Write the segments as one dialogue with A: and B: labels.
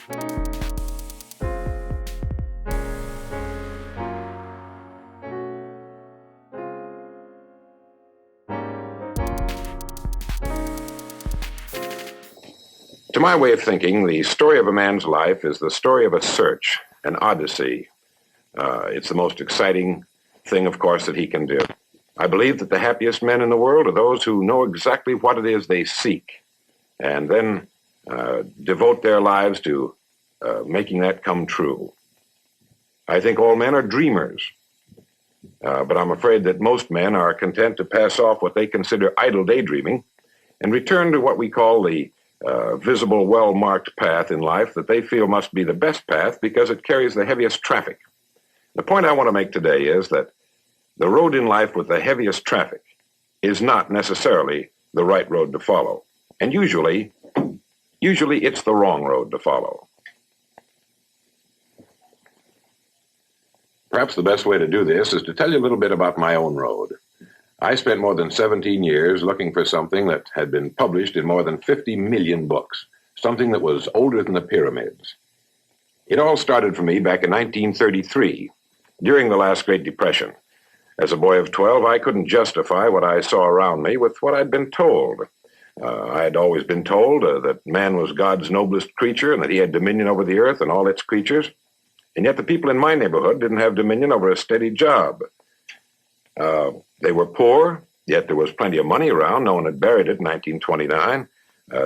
A: To my way of thinking, the story of a man's life is the story of a search, an odyssey. It's the most exciting thing, of course, that he can do. I believe that the happiest men in the world are those who know exactly what it is they seek and then devote their lives to making that come true. I think all men are dreamers, but I'm afraid that most men are content to pass off what they consider idle daydreaming and return to what we call the visible, well-marked path in life that they feel must be the best path because it carries the heaviest traffic. The point I want to make today is that the road in life with the heaviest traffic is not necessarily the right road to follow. And usually it's the wrong road to follow. Perhaps the best way to do this is to tell you a little bit about my own road. I spent more than 17 years looking for something that had been published in more than 50 million books, something that was older than the pyramids. It all started for me back in 1933, during the last Great Depression. As a boy of 12, I couldn't justify what I saw around me with what I'd been told. I had always been told that man was God's noblest creature and that he had dominion over the earth and all its creatures. And yet the people in my neighborhood didn't have dominion over a steady job. They were poor, yet there was plenty of money around. No one had buried it in 1929.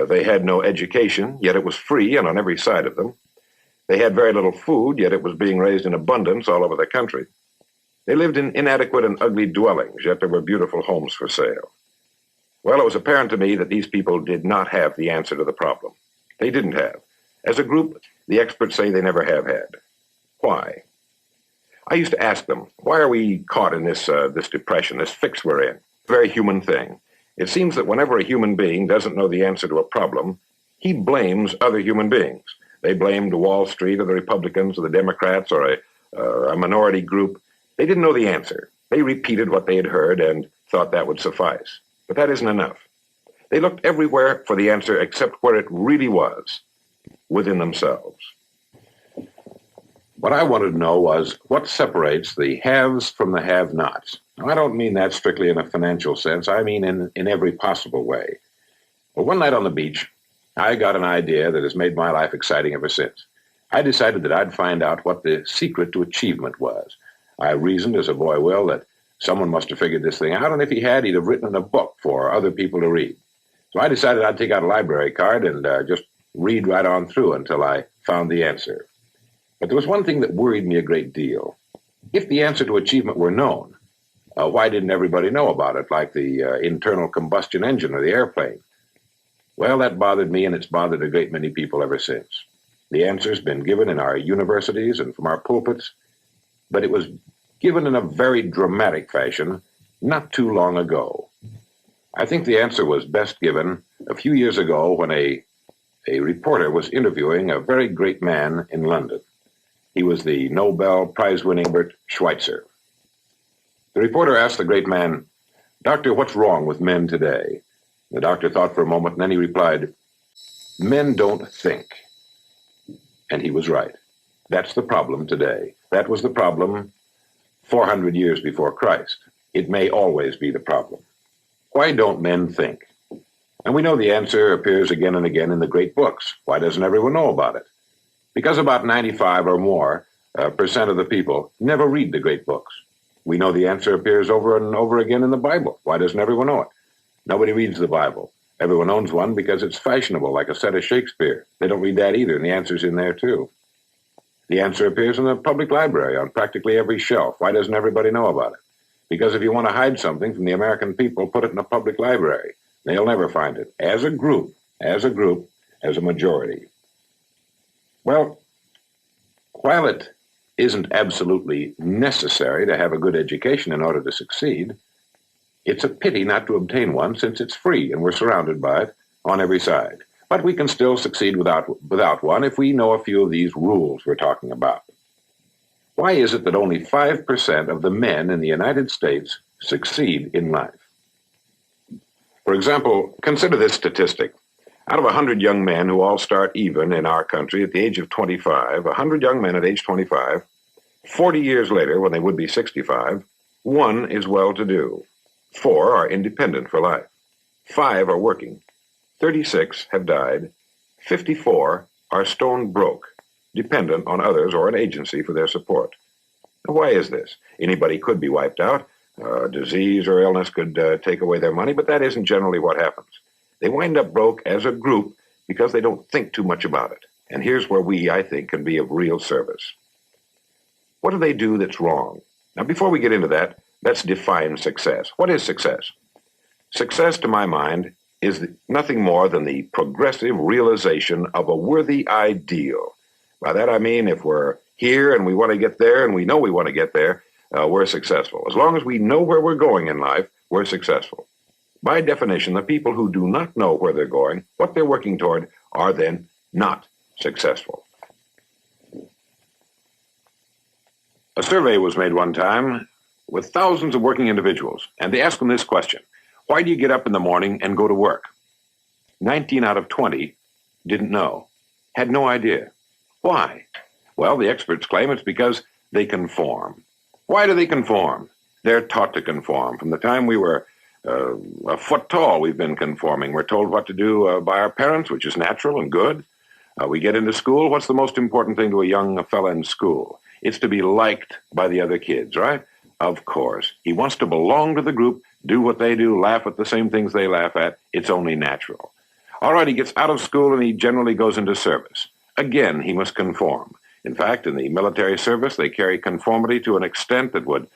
A: They had no education, yet it was free and on every side of them. They had very little food, yet it was being raised in abundance all over the country. They lived in inadequate and ugly dwellings, yet there were beautiful homes for sale. Well, it was apparent to me that these people did not have the answer to the problem. They didn't have. As a group, the experts say they never have had. Why? I used to ask them, why are we caught in this depression, this fix we're in? Very human thing. It seems that whenever a human being doesn't know the answer to a problem, he blames other human beings. They blamed Wall Street or the Republicans or the Democrats or a minority group. They didn't know the answer. They repeated what they had heard and thought that would suffice. But that isn't enough. They looked everywhere for the answer except where it really was, within themselves. What I wanted to know was what separates the haves from the have-nots. Now, I don't mean that strictly in a financial sense. I mean in every possible way. Well, one night on the beach, I got an idea that has made my life exciting ever since. I decided that I'd find out what the secret to achievement was. I reasoned, as a boy will, that someone must have figured this thing out, and if he had, he'd have written a book for other people to read. So I decided I'd take out a library card and just read right on through until I found the answer. But there was one thing that worried me a great deal. If the answer to achievement were known, why didn't everybody know about it, like the internal combustion engine or the airplane? Well, that bothered me, and it's bothered a great many people ever since. The answer's been given in our universities and from our pulpits, but it was given in a very dramatic fashion not too long ago. I think the answer was best given a few years ago when a reporter was interviewing a very great man in London. He was the Nobel Prize-winning Albert Schweitzer. The reporter asked the great man, "Doctor, what's wrong with men today?" The doctor thought for a moment, and then he replied, "Men don't think." And he was right. That's the problem today. That was the problem 400 years before Christ. It may always be the problem. Why don't men think? And we know the answer appears again and again in the great books. Why doesn't everyone know about it? Because about 95 or more percent of the people never read the great books. We know the answer appears over and over again in the Bible. Why doesn't everyone know it? Nobody reads the Bible. Everyone owns one because it's fashionable, like a set of Shakespeare. They don't read that either, and the answer's in there too. The answer appears in the public library on practically every shelf. Why doesn't everybody know about it? Because if you want to hide something from the American people, put it in a public library. They'll never find it. As a group, as a majority. Well, while it isn't absolutely necessary to have a good education in order to succeed, it's a pity not to obtain one since it's free and we're surrounded by it on every side. But we can still succeed without one if we know a few of these rules we're talking about. Why is it that only 5% of the men in the United States succeed in life? For example, consider this statistic. Out of 100 young men who all start even in our country at the age of 25, 100 young men at age 25, 40 years later, when they would be 65, one is well-to-do. 4 are independent for life. 5 are working. 36 have died. 54 are stone broke, dependent on others or an agency for their support. Now, why is this? Anybody could be wiped out. Disease or illness could take away their money, but that isn't generally what happens. They wind up broke as a group because they don't think too much about it. And here's where we, I think, can be of real service. What do they do that's wrong? Now, before we get into that, let's define success. What is success? Success, to my mind, is nothing more than the progressive realization of a worthy ideal. By that I mean if we're here and we want to get there and we know we want to get there, we're successful. As long as we know where we're going in life, we're successful. By definition, the people who do not know where they're going, what they're working toward, are then not successful. A survey was made one time with thousands of working individuals, and they asked them this question: why do you get up in the morning and go to work? 19 out of 20 didn't know, had no idea. Why? Well, the experts claim it's because they conform. Why do they conform? They're taught to conform. From the time we were a foot tall, we've been conforming. We're told what to do by our parents, which is natural and good. We get into school. What's the most important thing to a young fella in school? It's to be liked by the other kids, right? Of course. He wants to belong to the group, do what they do, laugh at the same things they laugh at. It's only natural. All right, he gets out of school and he generally goes into service. Again, he must conform. In fact, in the military service, they carry conformity to an extent that would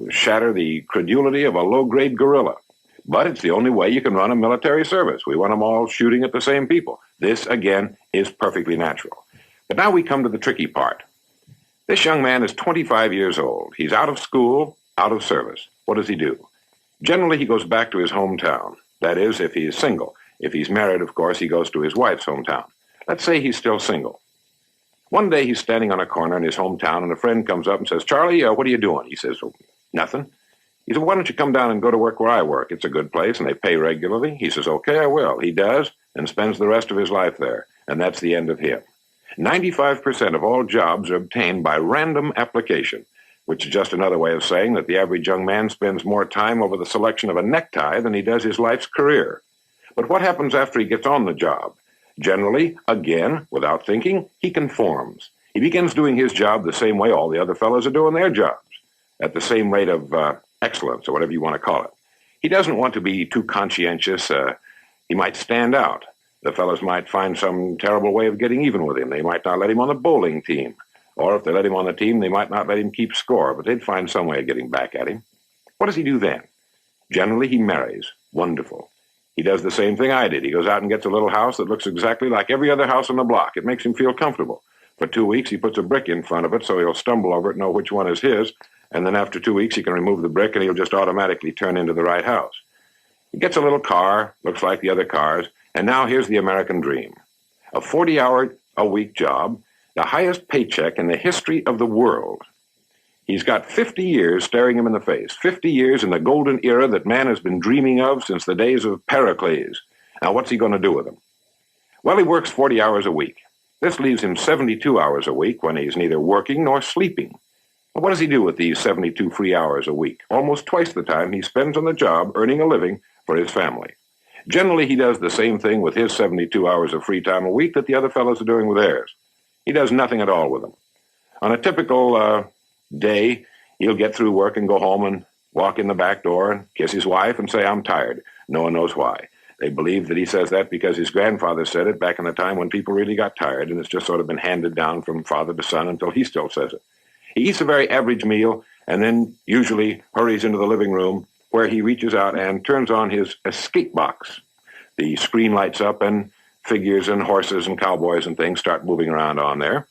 A: shatter the credulity of a low-grade gorilla. But it's the only way you can run a military service. We want them all shooting at the same people. This, again, is perfectly natural. But now we come to the tricky part. This young man is 25 years old. He's out of school, out of service. What does he do? Generally, he goes back to his hometown. That is, if he's single. If he's married, of course, he goes to his wife's hometown. Let's say he's still single. One day he's standing on a corner in his hometown, and a friend comes up and says, "Charlie, what are you doing?" He says, "Oh, nothing." He said, "Why don't you come down and go to work where I work? It's a good place, and they pay regularly." He says, "Okay, I will." He does, and spends the rest of his life there, and that's the end of him. 95% of all jobs are obtained by random application, which is just another way of saying that the average young man spends more time over the selection of a necktie than he does his life's career. But what happens after he gets on the job? Generally, again, without thinking, he conforms. He begins doing his job the same way all the other fellows are doing their jobs, at the same rate of excellence, or whatever you want to call it. He doesn't want to be too conscientious. He might stand out. The fellows might find some terrible way of getting even with him. They might not let him on the bowling team. Or if they let him on the team, they might not let him keep score, but they'd find some way of getting back at him. What does he do then? Generally, he marries. Wonderful. He does the same thing I did. He goes out and gets a little house that looks exactly like every other house on the block. It makes him feel comfortable. For 2 weeks, he puts a brick in front of it so he'll stumble over it and know which one is his, and then after 2 weeks, he can remove the brick and he'll just automatically turn into the right house. He gets a little car, looks like the other cars, and now here's the American dream. A 40-hour-a-week job, the highest paycheck in the history of the world. He's got 50 years staring him in the face, 50 years in the golden era that man has been dreaming of since the days of Pericles. Now, what's he going to do with them? Well, he works 40 hours a week. This leaves him 72 hours a week when he's neither working nor sleeping. Well, what does he do with these 72 free hours a week? Almost twice the time he spends on the job earning a living for his family. Generally, he does the same thing with his 72 hours of free time a week that the other fellows are doing with theirs. He does nothing at all with them. On a typical day, he'll get through work and go home and walk in the back door and kiss his wife and say, "I'm tired." No one knows why. They believe that he says that because his grandfather said it back in the time when people really got tired, and it's just sort of been handed down from father to son until he still says it. He eats a very average meal and then usually hurries into the living room where he reaches out and turns on his escape box. The screen lights up and figures and horses and cowboys and things start moving around on there.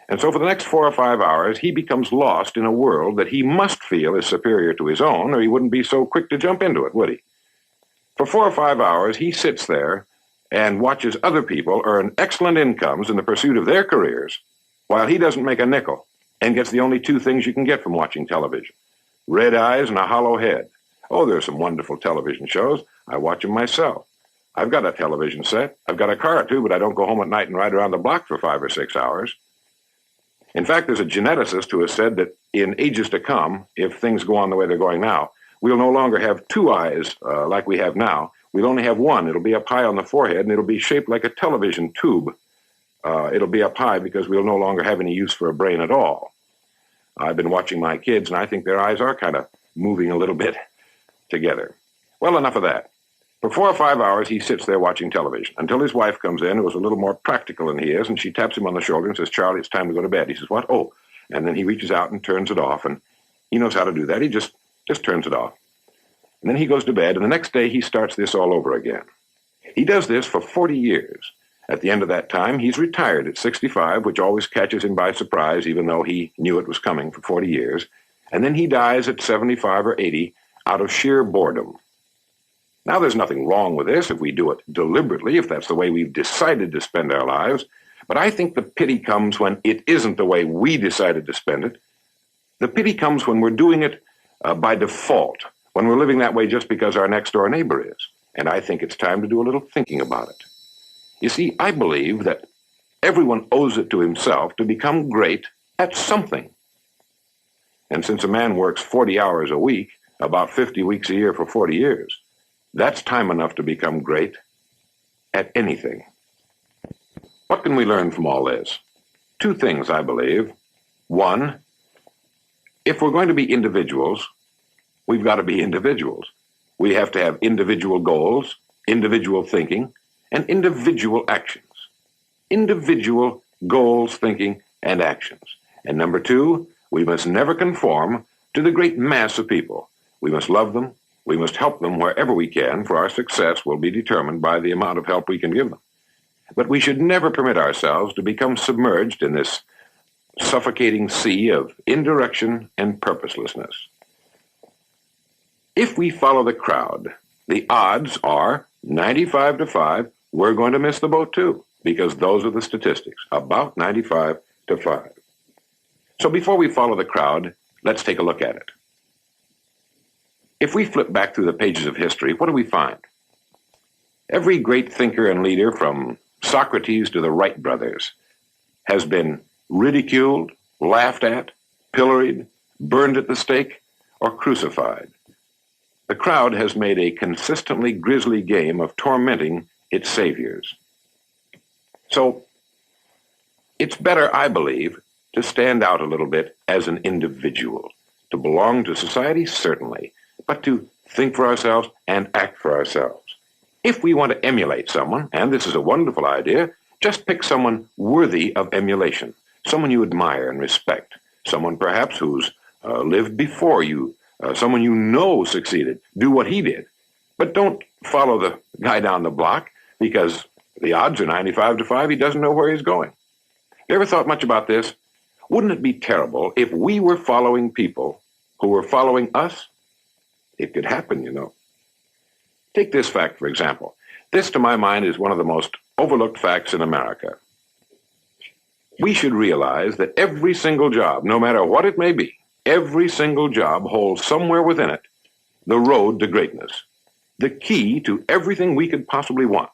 A: And so for the next 4 or 5 hours, he becomes lost in a world that he must feel is superior to his own, or he wouldn't be so quick to jump into it, would he? For 4 or 5 hours, he sits there and watches other people earn excellent incomes in the pursuit of their careers, while he doesn't make a nickel and gets the only 2 things you can get from watching television: red eyes and a hollow head. Oh, there's some wonderful television shows. I watch them myself. I've got a television set. I've got a car, too, but I don't go home at night and ride around the block for 5 or 6 hours. In fact, there's a geneticist who has said that in ages to come, if things go on the way they're going now, we'll no longer have 2 eyes like we have now. We'll only have one. It'll be up high on the forehead, and it'll be shaped like a television tube. It'll be up high because we'll no longer have any use for a brain at all. I've been watching my kids, and I think their eyes are kind of moving a little bit together. Well, enough of that. For 4 or 5 hours, he sits there watching television until his wife comes in, who is a little more practical than he is, and she taps him on the shoulder and says, "Charlie, it's time to go to bed." He says, "What?" "Oh." And then he reaches out and turns it off, and he knows how to do that. He just turns it off. And then he goes to bed, and the next day he starts this all over again. He does this for 40 years. At the end of that time, he's retired at 65, which always catches him by surprise, even though he knew it was coming for 40 years. And then he dies at 75 or 80 out of sheer boredom. Now, there's nothing wrong with this if we do it deliberately, if that's the way we've decided to spend our lives. But I think the pity comes when it isn't the way we decided to spend it. The pity comes when we're doing it by default, when we're living that way just because our next-door neighbor is. And I think it's time to do a little thinking about it. You see, I believe that everyone owes it to himself to become great at something. And since a man works 40 hours a week, about 50 weeks a year for 40 years, that's time enough to become great at anything. What can we learn from all this? 2 things, I believe. 1, if we're going to be individuals, we've got to be individuals. We have to have individual goals, individual thinking, and individual actions. Individual goals, thinking, and actions. And number 2, we must never conform to the great mass of people. We must love them. We must help them wherever we can, for our success will be determined by the amount of help we can give them. But we should never permit ourselves to become submerged in this suffocating sea of indirection and purposelessness. If we follow the crowd, the odds are 95 to 5, we're going to miss the boat too, because those are the statistics, about 95 to 5. So before we follow the crowd, let's take a look at it. If we flip back through the pages of history, what do we find? Every great thinker and leader, from Socrates to the Wright brothers, has been ridiculed, laughed at, pilloried, burned at the stake, or crucified. The crowd has made a consistently grisly game of tormenting its saviors. So it's better, I believe, to stand out a little bit as an individual. To belong to society, certainly, but to think for ourselves and act for ourselves. If we want to emulate someone, and this is a wonderful idea, just pick someone worthy of emulation, someone you admire and respect, someone perhaps who's lived before you, someone you know succeeded. Do what he did. But don't follow the guy down the block, because the odds are 95 to 5, he doesn't know where he's going. You ever thought much about this? Wouldn't it be terrible if we were following people who were following us? It could happen, you know. Take this fact, for example. This, to my mind, is one of the most overlooked facts in America. We should realize that every single job, no matter what it may be, every single job holds somewhere within it the road to greatness, the key to everything we could possibly want,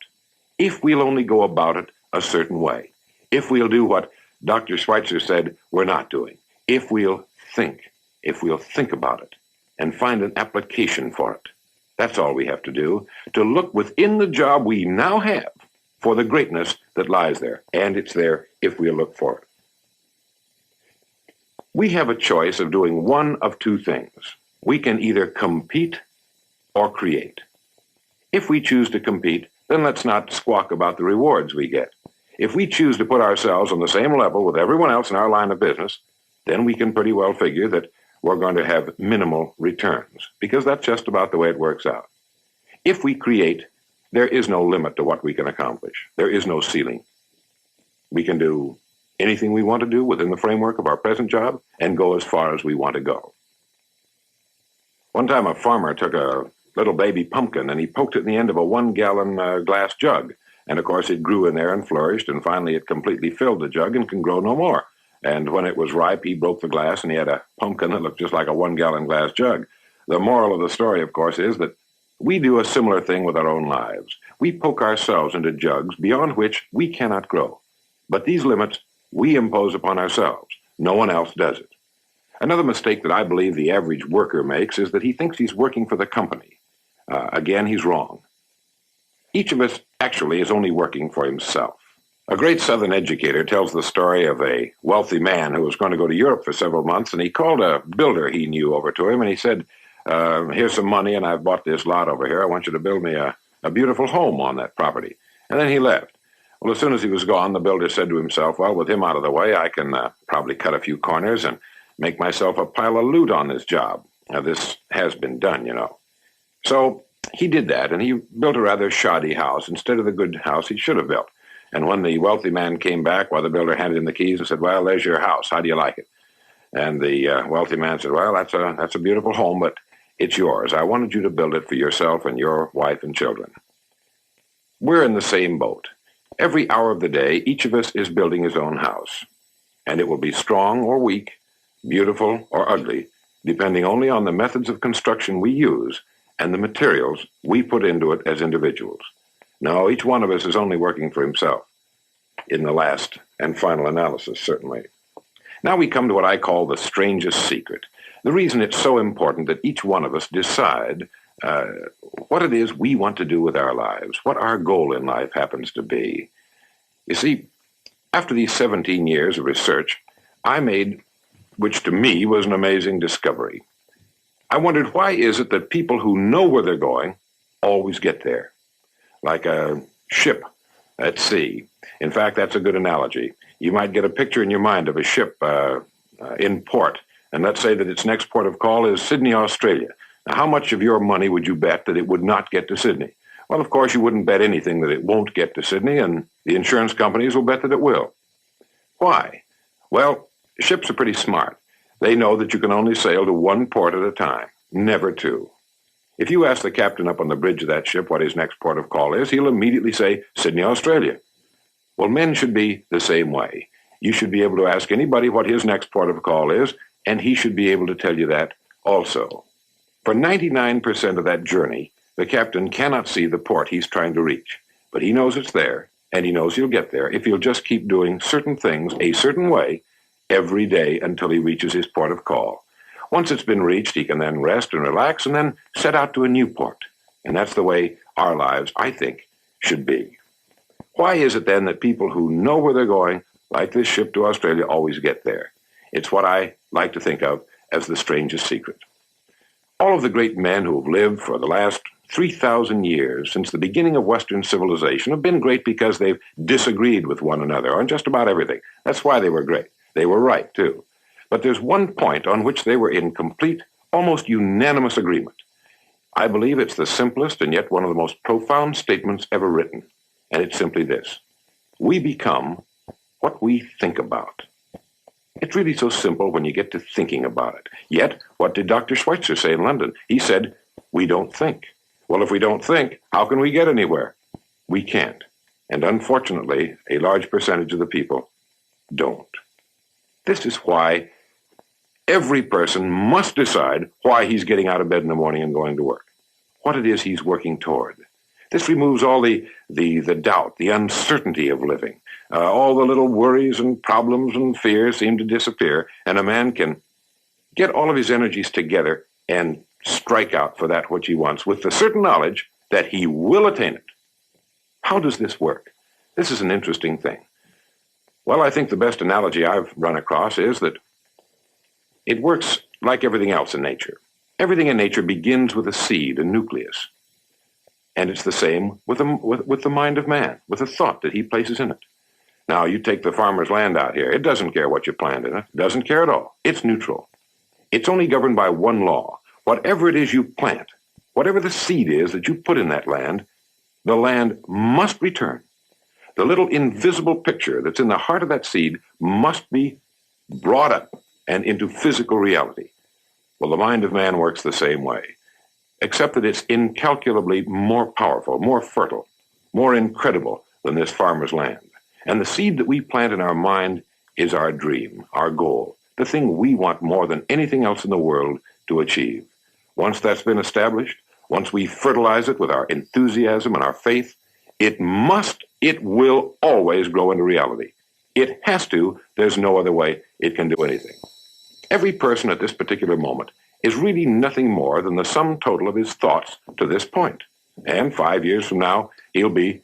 A: if we'll only go about it a certain way, if we'll do what Dr. Schweitzer said we're not doing, if we'll think about it, and find an application for it. That's all we have to do, to look within the job we now have for the greatness that lies there, and it's there if we look for it. We have a choice of doing one of 2 things. We can either compete or create. If we choose to compete, then let's not squawk about the rewards we get. If we choose to put ourselves on the same level with everyone else in our line of business, then we can pretty well figure that we're going to have minimal returns, because that's just about the way it works out. If we create, there is no limit to what we can accomplish. There is no ceiling. We can do anything we want to do within the framework of our present job and go as far as we want to go. One time a farmer took a little baby pumpkin and he poked it in the end of a 1-gallon glass jug. And of course it grew in there and flourished, and finally it completely filled the jug and can grow no more. And when it was ripe, he broke the glass, and he had a pumpkin that looked just like a 1-gallon glass jug. The moral of the story, of course, is that We do a similar thing with our own lives. We poke ourselves into jugs beyond which we cannot grow. But these limits we impose upon ourselves. No one else does it. Another mistake that I believe the average worker makes is that he thinks he's working for the company. Again, he's wrong. Each of us actually is only working for himself. A great Southern educator tells the story of a wealthy man who was going to go to Europe for several months, and he called a builder he knew over to him, and he said, here's some money, and I've bought this lot over here. I want you to build me a beautiful home on that property. And then he left. Well, as soon as he was gone, the builder said to himself, well, with him out of the way, I can probably cut a few corners and make myself a pile of loot on this job. Now, this has been done, you know. So he did that, and he built a rather shoddy house instead of the good house he should have built. And when the wealthy man came back, the builder handed him the keys and said, well, there's your house. How do you like it? And the wealthy man said, well, that's a beautiful home, but it's yours. I wanted you to build it for yourself and your wife and children. We're in the same boat. Every hour of the day, each of us is building his own house. And it will be strong or weak, beautiful or ugly, depending only on the methods of construction we use and the materials we put into it as individuals. No, each one of us is only working for himself, in the last and final analysis, certainly. Now we come to what I call the strangest secret. The reason it's so important that each one of us decide what it is we want to do with our lives, what our goal in life happens to be. You see, after these 17 years of research, I made, which to me was an amazing discovery. I wondered, why is it that people who know where they're going always get there? Like a ship at sea. In fact, that's a good analogy. You might get a picture in your mind of a ship in port, and let's say that its next port of call is Sydney, Australia. Now, how much of your money would you bet that it would not get to Sydney? Well, of course, you wouldn't bet anything that it won't get to Sydney, and the insurance companies will bet that it will. Why? Well, ships are pretty smart. They know that you can only sail to one port at a time, never two. If you ask the captain up on the bridge of that ship what his next port of call is, he'll immediately say, Sydney, Australia. Well, men should be the same way. You should be able to ask anybody what his next port of call is, and he should be able to tell you that also. For 99% of that journey, the captain cannot see the port he's trying to reach, but he knows it's there, and he knows he'll get there if he'll just keep doing certain things a certain way every day until he reaches his port of call. Once it's been reached, he can then rest and relax and then set out to a new port. And that's the way our lives, I think, should be. Why is it then that people who know where they're going, like this ship to Australia, always get there? It's what I like to think of as the strangest secret. All of the great men who have lived for the last 3,000 years, since the beginning of Western civilization, have been great because they've disagreed with one another on just about everything. That's why they were great. They were right, too. But there's one point on which they were in complete, almost unanimous agreement. I believe it's the simplest and yet one of the most profound statements ever written. And it's simply this: we become what we think about. It's really so simple when you get to thinking about it. Yet, what did Dr. Schweitzer say in London? He said, we don't think. Well, if we don't think, how can we get anywhere? We can't. And unfortunately, a large percentage of the people don't. This is why every person must decide why he's getting out of bed in the morning and going to work, what it is he's working toward. This removes all the doubt, the uncertainty of living. All the little worries and problems and fears seem to disappear, and a man can get all of his energies together and strike out for that which he wants with the certain knowledge that he will attain it. How does this work? This is an interesting thing. Well, I think the best analogy I've run across is that it works like everything else in nature. Everything in nature begins with a seed, a nucleus. And it's the same with the mind of man, with the thought that he places in it. Now, you take the farmer's land out here. It doesn't care what you plant in it. It doesn't care at all. It's neutral. It's only governed by one law. Whatever it is you plant, whatever the seed is that you put in that land, the land must return. The little invisible picture that's in the heart of that seed must be brought up and into physical reality. Well, the mind of man works the same way, except that it's incalculably more powerful, more fertile, more incredible than this farmer's land. And the seed that we plant in our mind is our dream, our goal, the thing we want more than anything else in the world to achieve. Once that's been established, once we fertilize it with our enthusiasm and our faith, it will always grow into reality. It has to. There's no other way it can do anything. Every person at this particular moment is really nothing more than the sum total of his thoughts to this point. And 5 years from now, he'll be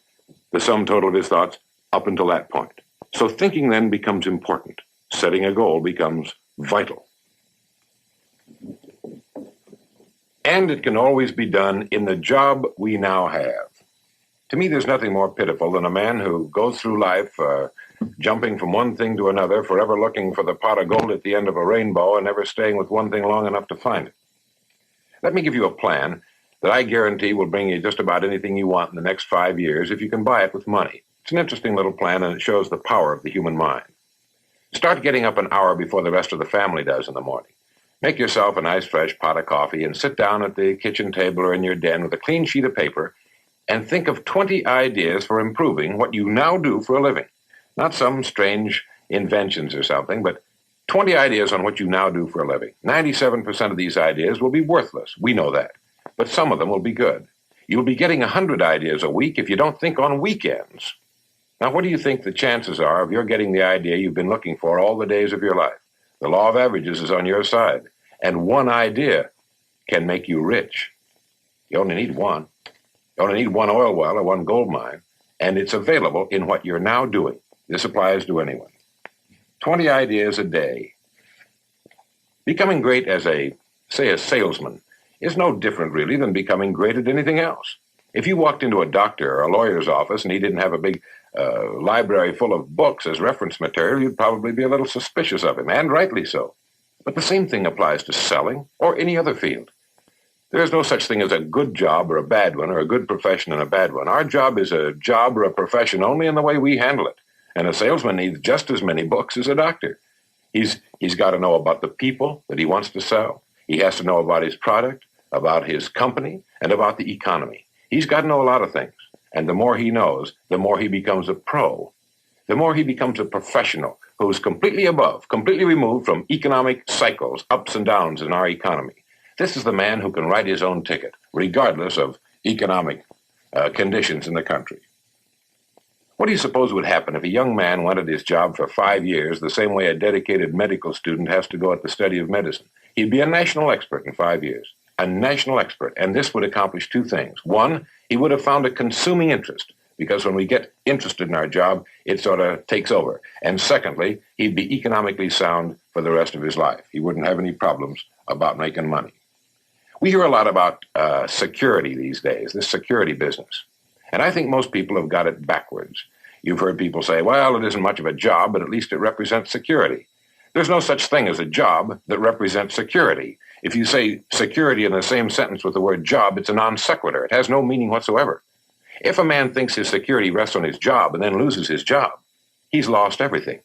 A: the sum total of his thoughts up until that point. So thinking then becomes important. Setting a goal becomes vital. And it can always be done in the job we now have. To me, there's nothing more pitiful than a man who goes through life jumping from one thing to another, forever looking for the pot of gold at the end of a rainbow and never staying with one thing long enough to find it. Let me give you a plan that I guarantee will bring you just about anything you want in the next 5 years if you can buy it with money. It's an interesting little plan, and it shows the power of the human mind. Start getting up an hour before the rest of the family does in the morning. Make yourself a nice fresh pot of coffee and sit down at the kitchen table or in your den with a clean sheet of paper and think of 20 ideas for improving what you now do for a living. Not some strange inventions or something, but 20 ideas on what you now do for a living. 97% of these ideas will be worthless. We know that. But some of them will be good. You'll be getting 100 ideas a week if you don't think on weekends. Now, what do you think the chances are of your getting the idea you've been looking for all the days of your life? The law of averages is on your side. And one idea can make you rich. You only need one. You only need one oil well or one gold mine. And it's available in what you're now doing. This applies to anyone. 20 ideas a day. Becoming great as a salesman is no different really than becoming great at anything else. If you walked into a doctor or a lawyer's office and he didn't have a big library full of books as reference material, you'd probably be a little suspicious of him, and rightly so. But the same thing applies to selling or any other field. There is no such thing as a good job or a bad one, or a good profession and a bad one. Our job is a job or a profession only in the way we handle it. And a salesman needs just as many books as a doctor. He's got to know about the people that he wants to sell. He has to know about his product, about his company, and about the economy. He's got to know a lot of things. And the more he knows, the more he becomes a pro. The more he becomes a professional who's completely removed from economic cycles, ups and downs in our economy. This is the man who can write his own ticket, regardless of economic conditions in the country. What do you suppose would happen if a young man went at his job for 5 years the same way a dedicated medical student has to go at the study of medicine? He'd be a national expert in 5 years. A national expert. And this would accomplish two things. One, he would have found a consuming interest, because when we get interested in our job, it sort of takes over. And secondly, he'd be economically sound for the rest of his life. He wouldn't have any problems about making money. We hear a lot about security these days, this security business. And I think most people have got it backwards. You've heard people say, well, it isn't much of a job, but at least it represents security. There's no such thing as a job that represents security. If you say security in the same sentence with the word job, it's a non sequitur. It has no meaning whatsoever. If a man thinks his security rests on his job and then loses his job, he's lost everything.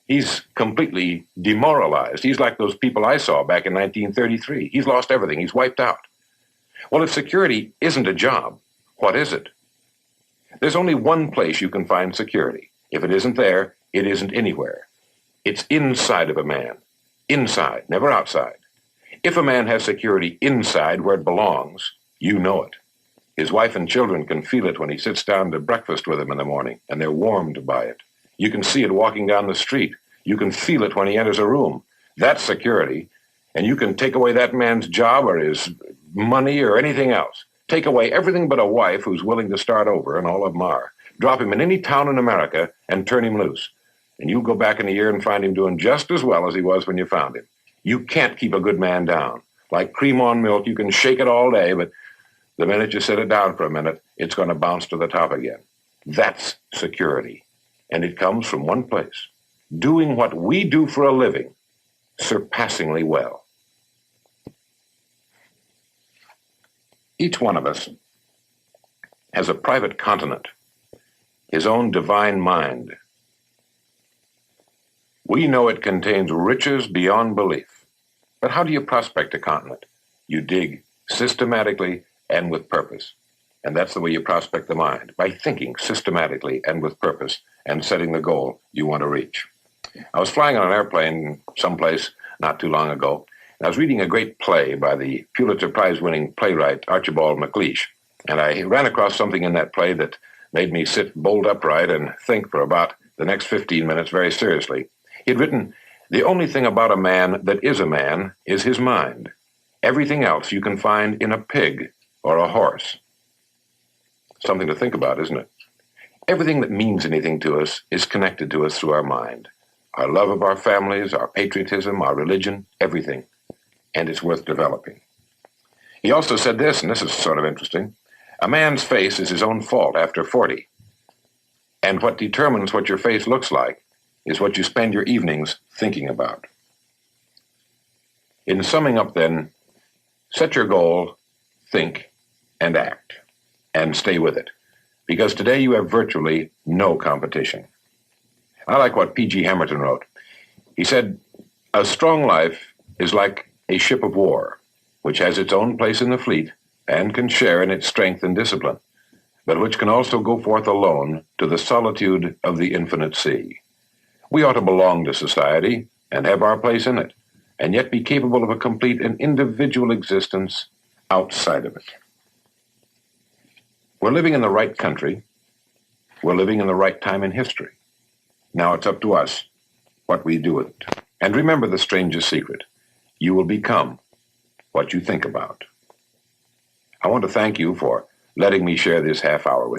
A: He's completely demoralized. He's like those people I saw back in 1933. He's lost everything. He's wiped out. Well, if security isn't a job, what is it? There's only one place you can find security. If it isn't there, it isn't anywhere. It's inside of a man. Inside, never outside. If a man has security inside where it belongs, you know it. His wife and children can feel it when he sits down to breakfast with them in the morning, and they're warmed by it. You can see it walking down the street. You can feel it when he enters a room. That's security. And you can take away that man's job or his money or anything else. Take away everything but a wife who's willing to start over, and all of them are. Drop him in any town in America and turn him loose. And you'll go back in a year and find him doing just as well as he was when you found him. You can't keep a good man down. Like cream on milk, you can shake it all day, but the minute you sit it down for a minute, it's going to bounce to the top again. That's security. And it comes from one place. Doing what we do for a living surpassingly well. Each one of us has a private continent, his own divine mind. We know it contains riches beyond belief. But how do you prospect a continent? You dig systematically and with purpose. And that's the way you prospect the mind, by thinking systematically and with purpose and setting the goal you want to reach. I was flying on an airplane someplace not too long ago, I was reading a great play by the Pulitzer Prize-winning playwright Archibald MacLeish, and I ran across something in that play that made me sit bolt upright and think for about the next 15 minutes very seriously. He'd written, "The only thing about a man that is a man is his mind. Everything else you can find in a pig or a horse." Something to think about, isn't it? Everything that means anything to us is connected to us through our mind. Our love of our families, our patriotism, our religion, everything. And it's worth developing. He also said this, and this is sort of interesting: a man's face is his own fault after 40. And what determines what your face looks like is what you spend your evenings thinking about. In summing up then, set your goal, think, and act, and stay with it. Because today you have virtually no competition. I like what P.G. Hamilton wrote. He said, "A strong life is like a ship of war, which has its own place in the fleet and can share in its strength and discipline, but which can also go forth alone to the solitude of the infinite sea. We ought to belong to society and have our place in it, and yet be capable of a complete and individual existence outside of it." We're living in the right country. We're living in the right time in history. Now it's up to us what we do with it. And remember the strangest secret. You will become what you think about. I want to thank you for letting me share this half hour with you.